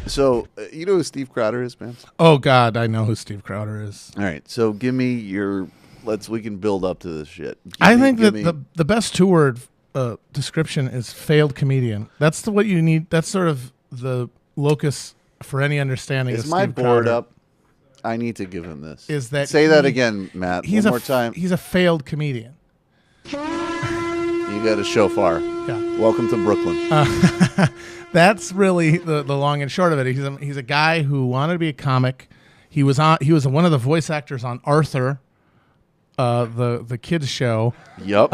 So, you know who Steve Crowder is, man? Oh God, I know who Steve Crowder is. All right, so give me your. We can build up to this shit. I think that the best two-word description is failed comedian. That's what you need. That's sort of the locus for any understanding of Is Steve my board Crowder. up? I need to give him this. Is that Say that again, Matt? One more time. He's a failed comedian. You got a shofar. Yeah. Welcome to Brooklyn. That's really the long and short of it. He's a guy who wanted to be a comic. He was one of the voice actors on Arthur, the kids show. Yep.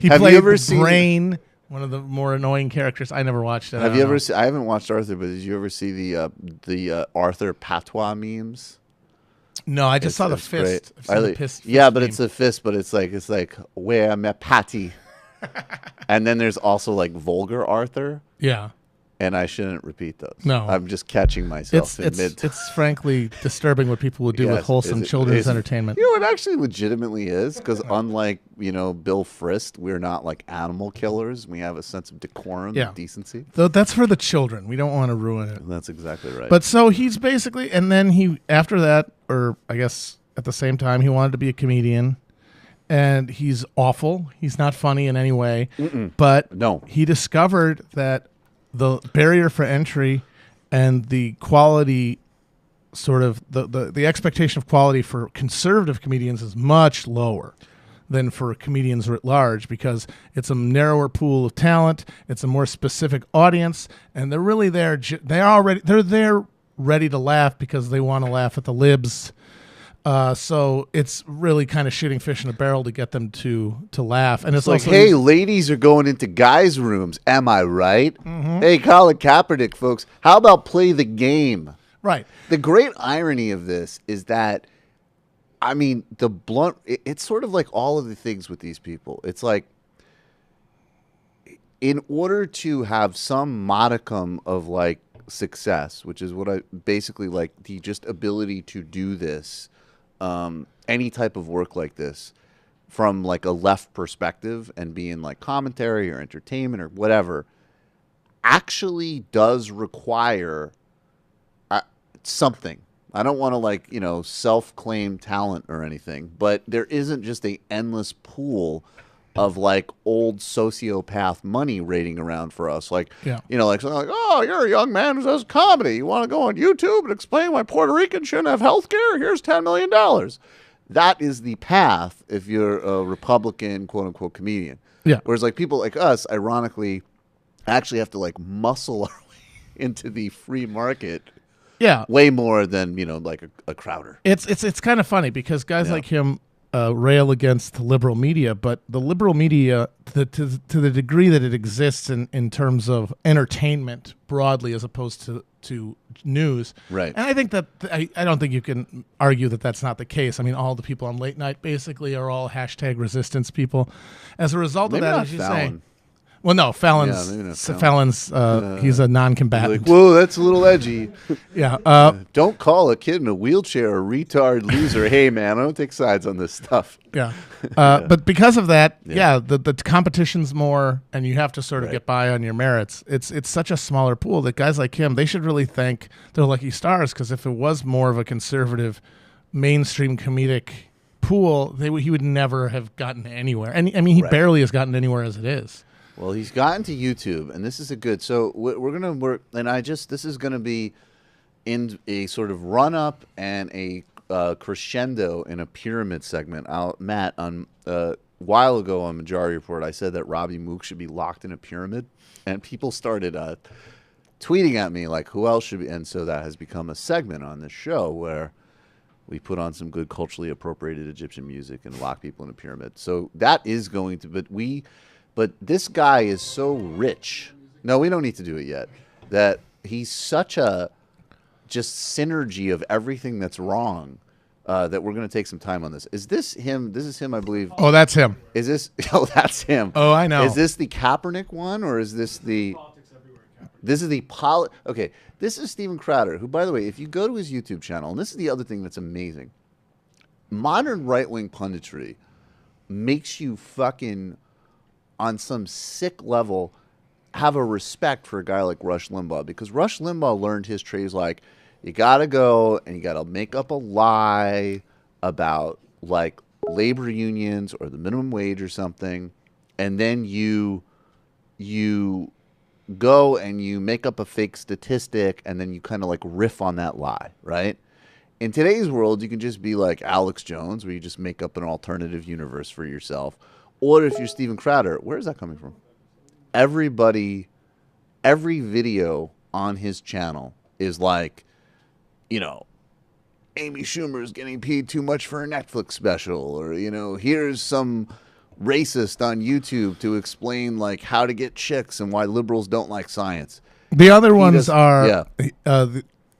He Have played you ever the seen Brain, one of the more annoying characters. I never watched it. Have you ever? I haven't watched Arthur, but did you ever see the Arthur patois memes? No, I just saw the fist. Yeah, but it's a fist, but it's like where my patty. And then there's also like vulgar Arthur. Yeah. And I shouldn't repeat those. No. I'm just catching myself in mid. It's frankly disturbing what people would do with wholesome children's entertainment. You know, it actually legitimately is, because unlike, Bill Frist, we're not like animal killers. We have a sense of decorum and decency. Though that's for the children. We don't want to ruin it. That's exactly right. But so he's basically, and then after that, or I guess at the same time, he wanted to be a comedian. And he's awful. He's not funny in any way. But he discovered that the barrier for entry and the quality, sort of the expectation of quality for conservative comedians is much lower than for comedians writ large, because it's a narrower pool of talent, it's a more specific audience, and they're really there. They're there ready to laugh because they want to laugh at the libs. So it's really kind of shooting fish in a barrel to get them to laugh. And it's like, hey, ladies are going into guys' rooms. Am I right? Mm-hmm. Hey, Colin Kaepernick, folks, how about play the game? Right. The great irony of this is that, I mean, it's sort of like all of the things with these people. It's like, in order to have some modicum of like success, which is what I basically like, the just ability to do this, any type of work like this from like a left perspective and being like commentary or entertainment or whatever, actually does require something. I don't want to self-claim talent or anything, but there isn't just a endless pool of like old sociopath money raiding around for us. Like, oh, you're a young man who does comedy. You want to go on YouTube and explain why Puerto Ricans shouldn't have health care? Here's $10 million. That is the path if you're a Republican, quote unquote, comedian. Yeah. Whereas like people like us, ironically, actually have to like muscle our way into the free market. Yeah. Way more than, like a Crowder. It's kind of funny because guys like him rail against the liberal media, but the liberal media, to the degree that it exists in terms of entertainment broadly as opposed to news. Right. And I think that I don't think you can argue that that's not the case. I mean, all the people on late night basically are all hashtag resistance people. As a result of that, as you say. Well, no, Fallon's he's a non-combatant. Like, whoa, that's a little edgy. Yeah. Don't call a kid in a wheelchair a retard loser. Hey, man, I don't take sides on this stuff. Yeah. But because of that, the competition's more, and you have to sort of get by on your merits. It's such a smaller pool that guys like him, they should really thank their lucky stars, because if it was more of a conservative, mainstream comedic pool, he would never have gotten anywhere. And I mean, he barely has gotten anywhere as it is. Well, he's gotten to YouTube, and this is a good. So we're gonna work, and this is gonna be in a sort of run up and a crescendo in a pyramid segment. Matt, on a while ago on Majority Report, I said that Robbie Mook should be locked in a pyramid, and people started tweeting at me like, "Who else should be?" And so that has become a segment on this show where we put on some good culturally appropriated Egyptian music and lock people in a pyramid. So that is going to, But this guy is so rich. No, we don't need to do it yet. That he's such a just synergy of everything that's wrong that we're going to take some time on this. Is this him? This is him, I believe. Oh, that's him. Is this? Oh, that's him. Oh, I know. Is this the Kaepernick one, or is this the? This is the Okay, this is Steven Crowder, who, by the way, if you go to his YouTube channel, and this is the other thing that's amazing, modern right-wing punditry makes you fucking, on some sick level, have a respect for a guy like Rush Limbaugh, because Rush Limbaugh learned his trade. Like, you got to go and you got to make up a lie about like labor unions or the minimum wage or something, and then you go and you make up a fake statistic, and then you kind of like riff on that lie, right? In today's world, you can just be like Alex Jones, where you just make up an alternative universe for yourself. Or if you're Steven Crowder, where is that coming from? Every video on his channel is like, you know, Amy Schumer is getting paid too much for a Netflix special, or, you know, here's some racist on YouTube to explain like how to get chicks and why liberals don't like science. The other ones are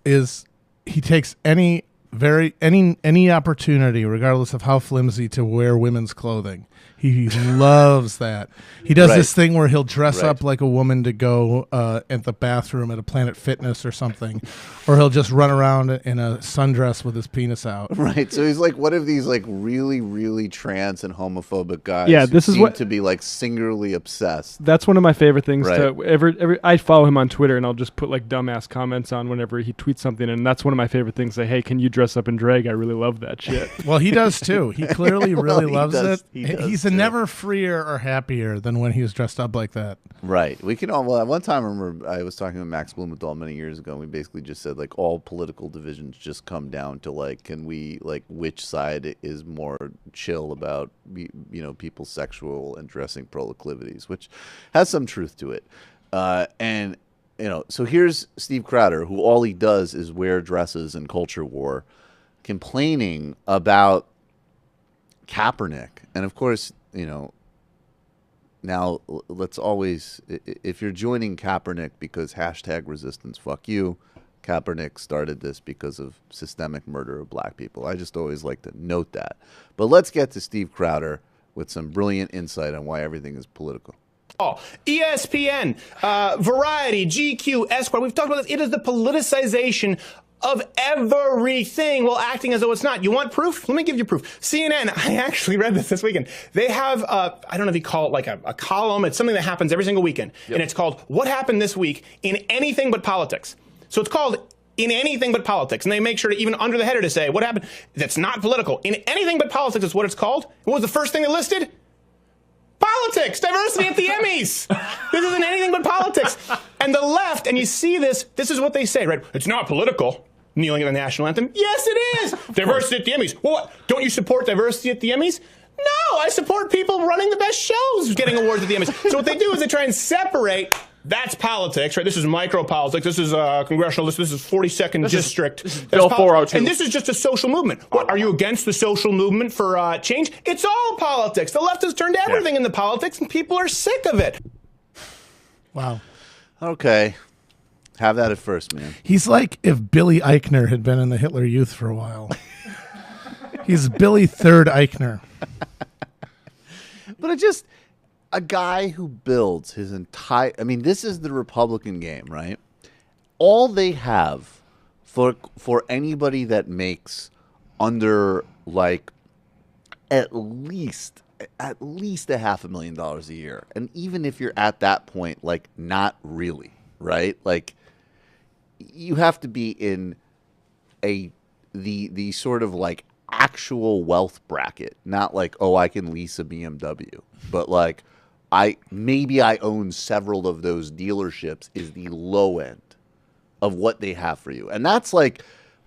is he takes any opportunity, regardless of how flimsy, to wear women's clothing. He loves that. He does this thing where he'll dress up like a woman to go at the bathroom at a Planet Fitness or something, or he'll just run around in a sundress with his penis out. Right. So he's like one of these like really, really trans and homophobic guys. Yeah, this is what to be like singularly obsessed. That's one of my favorite things. To I follow him on Twitter, and I'll just put like dumbass comments on whenever he tweets something, and that's one of my favorite things. Say, hey, can you dress up in drag? I really love that shit. Well, he does too. He clearly really loves it. He's never freer or happier than when he was dressed up like that. Right. We can all. Well, at one time, I remember I was talking with Max Blumenthal many years ago. And we basically just said like all political divisions just come down to like, can we like which side is more chill about people's sexual and dressing proclivities, which has some truth to it. And so here's Steve Crowder, who all he does is wear dresses and culture war, complaining about Kaepernick. And of course, now let's always, if you're joining Kaepernick because #resistance fuck you, Kaepernick started this because of systemic murder of black people. I just always like to note that. But let's get to Steve Crowder with some brilliant insight on why everything is political. ESPN, Variety, GQ, Esquire, we've talked about this. It is the politicization of everything while acting as though it's not. You want proof? Let me give you proof. CNN, I actually read this weekend. They have, I don't know if you call it like a column. It's something that happens every single weekend. Yep. And it's called What Happened This Week in Anything But Politics. So it's called In Anything But Politics. And they make sure to even under the header to say, what happened that's not political. In Anything But Politics is what it's called. What was the first thing they listed? Politics, diversity at the Emmys. This isn't anything but politics. And the left, and you see this is what they say, right? It's not political, kneeling at the national anthem. Yes, it is. Diversity at the Emmys. Well, what? Don't you support diversity at the Emmys? No, I support people running the best shows getting awards at the Emmys. So what they do is they try and separate. That's politics, right? This is micro politics. This is congressional. This is 42nd district. This is Bill 402. And this is just a social movement. What, are you against the social movement for change? It's all politics. The left has turned everything into politics, and people are sick of it. Wow. Okay. Have that at first, man. He's like if Billy Eichner had been in the Hitler Youth for a while. He's Billy Third Eichner. But it just... a guy who builds his entire... I mean, this is the Republican game, right? All they have for anybody that makes under, like, at least $500,000 a year. And even if you're at that point, like, not really, right? Like, you have to be in the sort of, like, actual wealth bracket. Not like, oh, I can lease a BMW. But, like... I own several of those dealerships is the low end of what they have for you. And that's like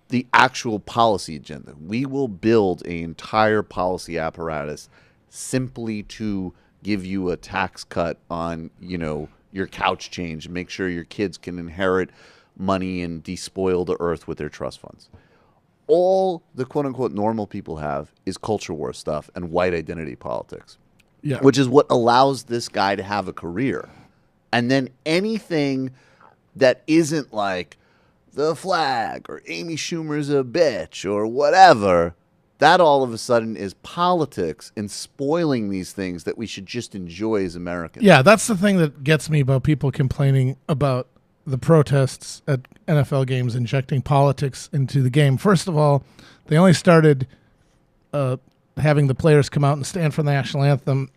the actual policy agenda. We will build an entire policy apparatus simply to give you a tax cut on, your couch change, make sure your kids can inherit money and despoil the earth with their trust funds. All the quote unquote normal people have is culture war stuff and white identity politics. Yeah. Which is what allows this guy to have a career. And then anything that isn't like the flag or Amy Schumer's a bitch or whatever, that all of a sudden is politics and spoiling these things that we should just enjoy as Americans. Yeah, that's the thing that gets me about people complaining about the protests at NFL games injecting politics into the game. First of all, they only started... having the players come out and stand for the national anthem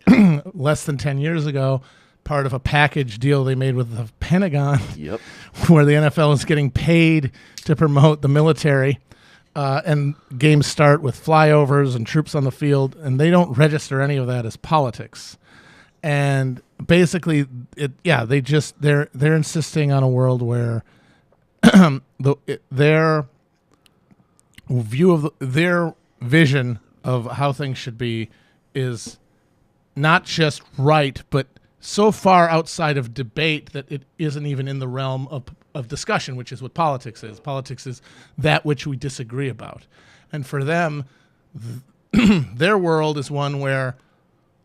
less than 10 years ago part of a package deal they made with the Pentagon, Yep. where the NFL is getting paid to promote the military, and games start with flyovers and troops on the field, and they don't register any of that as politics. And basically, they're insisting on a world where their view of their vision of how things should be is not just right, but so far outside of debate that it isn't even in the realm of discussion, which is what politics is. Politics is that which we disagree about. And for them, their world is one where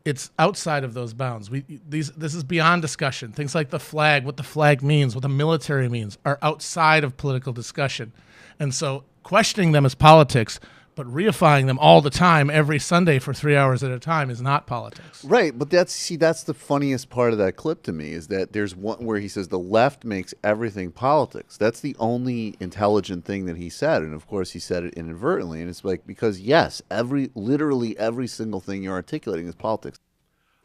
it's outside of those bounds. This is beyond discussion. Things like the flag, what the flag means, what the military means, are outside of political discussion. And so questioning them as politics, but reifying them all the time, every Sunday for 3 hours at a time, is not politics. Right, but that's the funniest part of that clip to me, is that there's one where he says the left makes everything politics. That's the only intelligent thing that he said, and of course he said it inadvertently. And it's like, because yes, literally every single thing you're articulating is politics.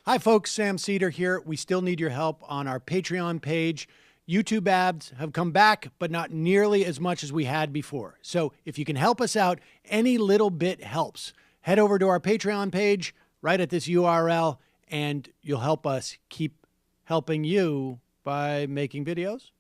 Hi, folks. Sam Cedar here. We still need your help on our Patreon page. YouTube ads have come back, but not nearly as much as we had before. So if you can help us out, any little bit helps. Head over to our Patreon page right at this URL, and you'll help us keep helping you by making videos